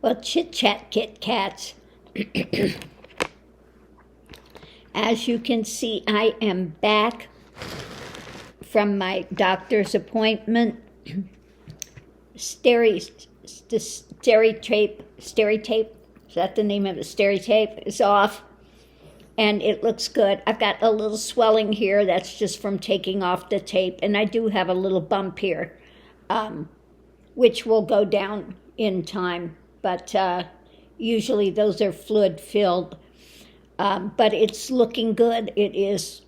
Well, chit chat, Kit Kats. As you can see, I am back from my doctor's appointment. Stereotape, is that the name of it? Stereotape is off, and it looks good. I've got a little swelling here, that's just from taking off the tape, and I do have a little bump here, which will go down in time, but usually those are fluid filled. But it's looking good. It is,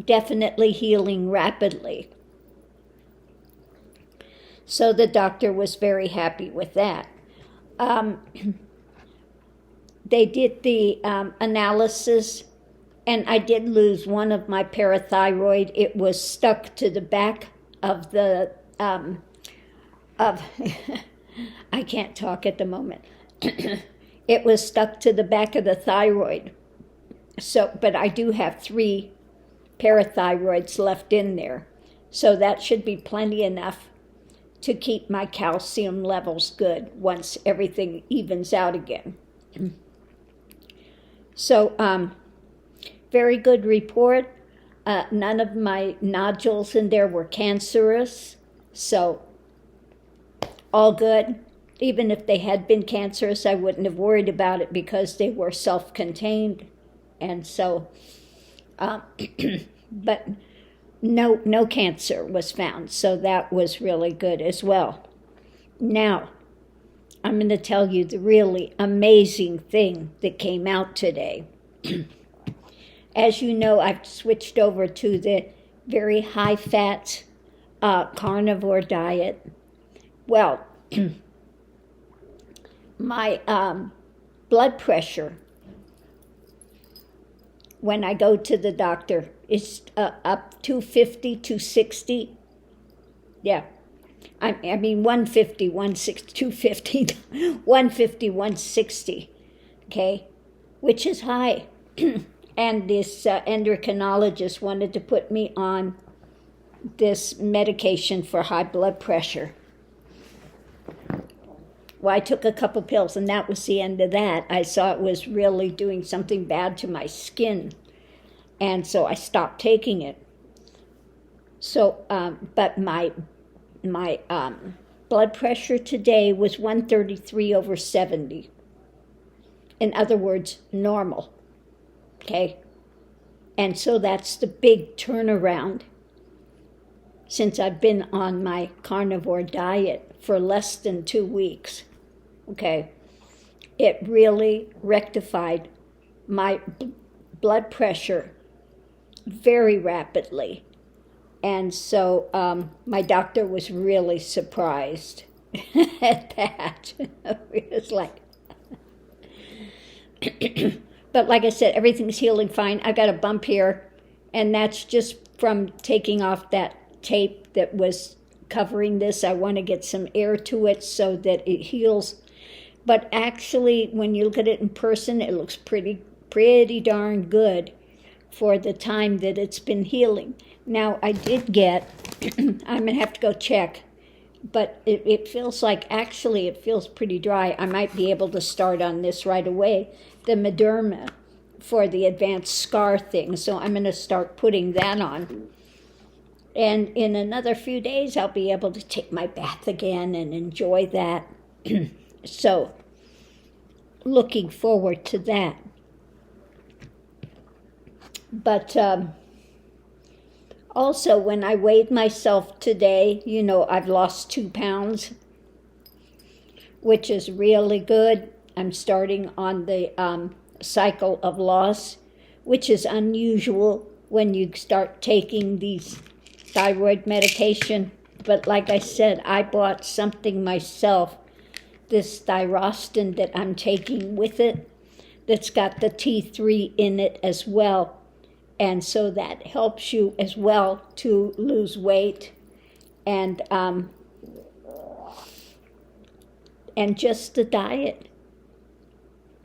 definitely healing rapidly. So the doctor was very happy with that. They did the analysis, and I did lose one of my parathyroid. It was stuck to the back of the, I can't talk at the moment. It was stuck to the back of the thyroid. So, but I do have 3 parathyroids left in there. So that should be plenty enough to keep my calcium levels good once everything evens out again. So, very good report. None of my nodules in there were cancerous. So, all good. Even if they had been cancerous, I wouldn't have worried about it because they were self-contained. And so, but no cancer was found. So that was really good as well. Now, I'm going to tell you the really amazing thing that came out today. As you know, I've switched over to the very high-fat carnivore diet. Well, my blood pressure, when I go to the doctor, is up 250, 260. Yeah. I mean 150, 160, 250, 150, 160, okay, which is high. And this endocrinologist wanted to put me on this medication for high blood pressure. Well, I took a couple pills, and that was the end of that. I saw it was really doing something bad to my skin, and so I stopped taking it. So, but my blood pressure today was 133/70. In other words, normal, okay? And so that's the big turnaround since I've been on my carnivore diet for less than 2 weeks. Okay, it really rectified my blood pressure very rapidly. And so my doctor was really surprised at that. It was like, but like I said, everything's healing fine. I got a bump here, and that's just from taking off that tape that was covering this. I want to get some air to it so that it heals. But actually, when you look at it in person, it looks pretty darn good for the time that it's been healing. Now, I did get, I'm going to have to go check, but it feels like, actually, it feels pretty dry. I might be able to start on this right away, the Mederma for the advanced scar thing. So I'm going to start putting that on. And in another few days, I'll be able to take my bath again and enjoy that. So, looking forward to that. But also, when I weighed myself today, I've lost 2 pounds, which is really good. I'm starting on the cycle of loss, which is unusual when you start taking these thyroid medication. But like I said, I bought something myself, this Thyroxin that I'm taking with it, that's got the T3 in it as well. And so that helps you as well to lose weight. And just the diet.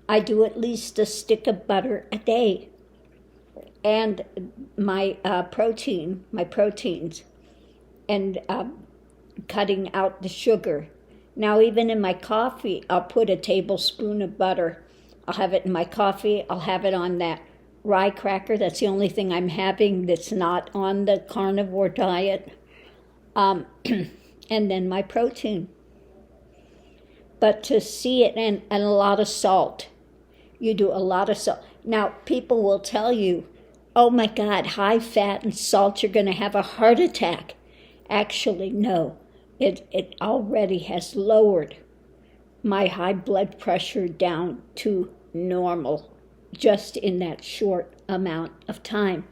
I do at least a stick of butter a day. And my proteins, and cutting out the sugar. Now, even in my coffee, I'll put a tablespoon of butter. I'll have it in my coffee. I'll have it on that rye cracker. That's the only thing I'm having that's not on the carnivore diet. And then my protein. But to see it, and a lot of salt. You do a lot of salt. Now, people will tell you, oh my God, high fat and salt, you're going to have a heart attack. Actually, no. It already has lowered my high blood pressure down to normal just in that short amount of time.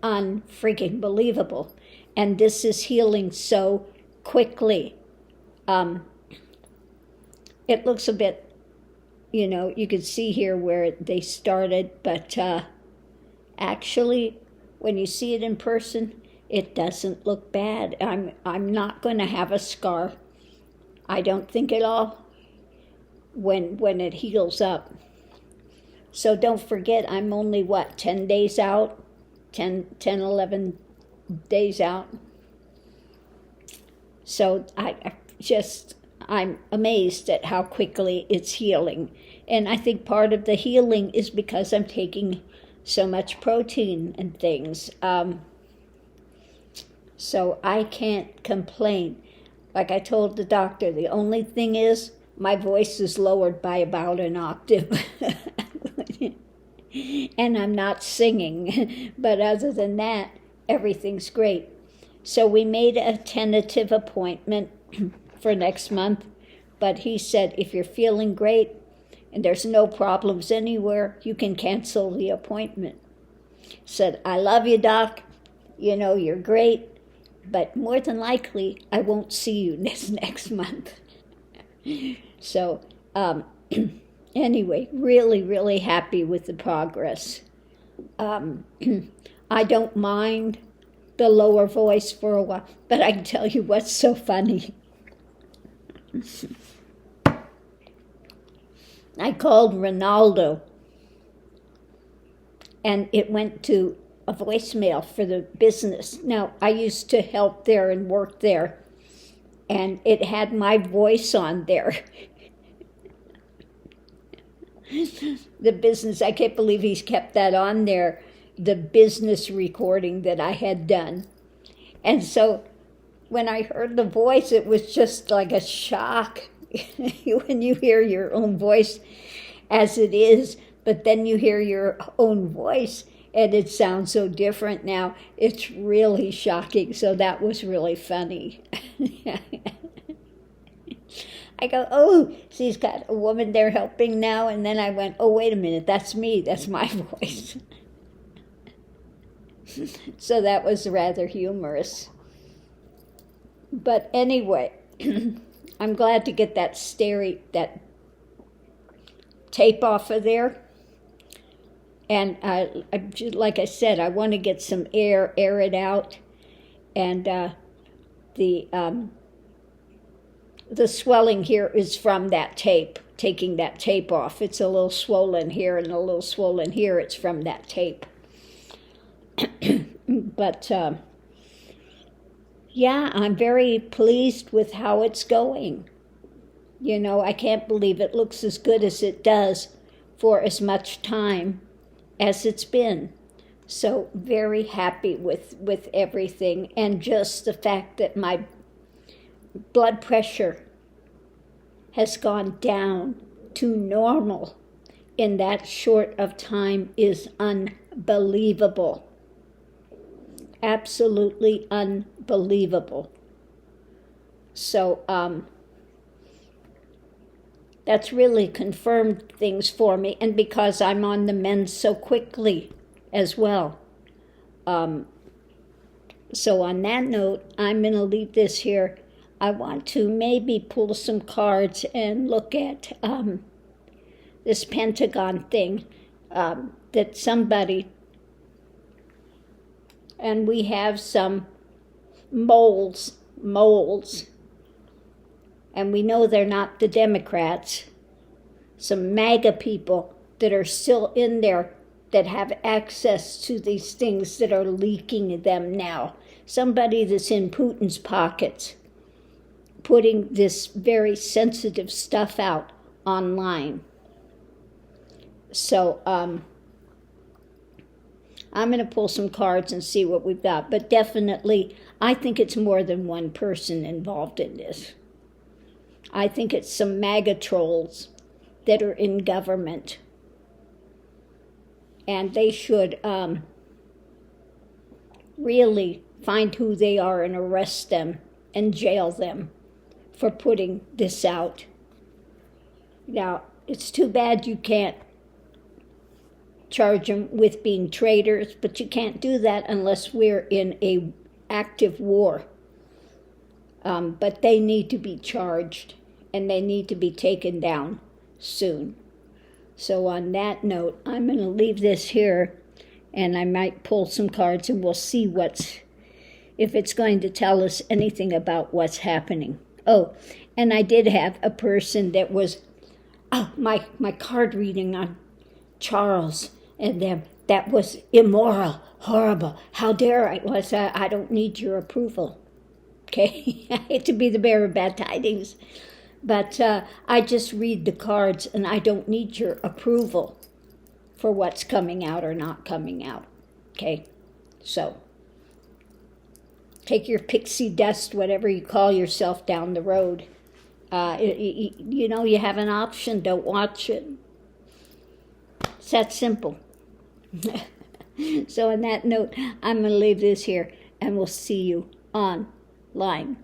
Unfreaking believable. And this is healing so quickly. It looks a bit, you can see here where they started, but actually, when you see it in person, it doesn't look bad. I'm not going to have a scar. I don't think at all when it heals up. So don't forget, I'm only, 10 days out? 11 days out. So I'm amazed at how quickly it's healing. And I think part of the healing is because I'm taking so much protein and things. So I can't complain. Like I told the doctor, the only thing is my voice is lowered by about an octave. And I'm not singing. But other than that, everything's great. So we made a tentative appointment for next month. But he said, if you're feeling great and there's no problems anywhere, you can cancel the appointment. Said, I love you, Doc. You're great. But more than likely, I won't see you this next month. So, anyway, really, really happy with the progress. I don't mind the lower voice for a while, but I can tell you what's so funny. I called Ronaldo, and it went to a voicemail for the business. Now, I used to help there and work there, and it had my voice on there. The business, I can't believe he's kept that on there, the business recording that I had done. And so when I heard the voice, it was just like a shock when you hear your own voice as it is, but then you hear your own voice and it sounds so different now. It's really shocking. So that was really funny. I go, oh, she's got a woman there helping now. And then I went, oh, wait a minute, that's me. That's my voice. So that was rather humorous. But anyway, I'm glad to get that tape off of there. And like I said, I want to get some air it out. And the swelling here is from that tape, taking that tape off. It's a little swollen here and a little swollen here. It's from that tape. But yeah, I'm very pleased with how it's going. I can't believe it looks as good as it does for as much time as it's been. So very happy with everything, and just the fact that my blood pressure has gone down to normal in that short of time is unbelievable. Absolutely unbelievable. So that's really confirmed things for me, and because I'm on the mend so quickly as well. So on that note, I'm going to leave this here. I want to maybe pull some cards and look at this pentagon thing that somebody, and we have some moles, and we know they're not the Democrats, some MAGA people that are still in there that have access to these things that are leaking them now. Somebody that's in Putin's pockets putting this very sensitive stuff out online. So I'm going to pull some cards and see what we've got. But definitely, I think it's more than one person involved in this. I think it's some MAGA trolls that are in government. And they should really find who they are and arrest them and jail them for putting this out. Now, it's too bad you can't charge them with being traitors, but you can't do that unless we're in a active war. But they need to be charged, and they need to be taken down soon. So on that note, I'm going to leave this here, and I might pull some cards, and we'll see if it's going to tell us anything about what's happening. Oh, and I did have a person that was, my card reading on Charles and them, that was immoral, horrible. How dare I? Was I don't need your approval. Okay, I hate to be the bearer of bad tidings, but I just read the cards, and I don't need your approval for what's coming out or not coming out. Okay, so take your pixie dust, whatever you call yourself, down the road. You have an option. Don't watch it. It's that simple. So on that note, I'm going to leave this here, and we'll see you online.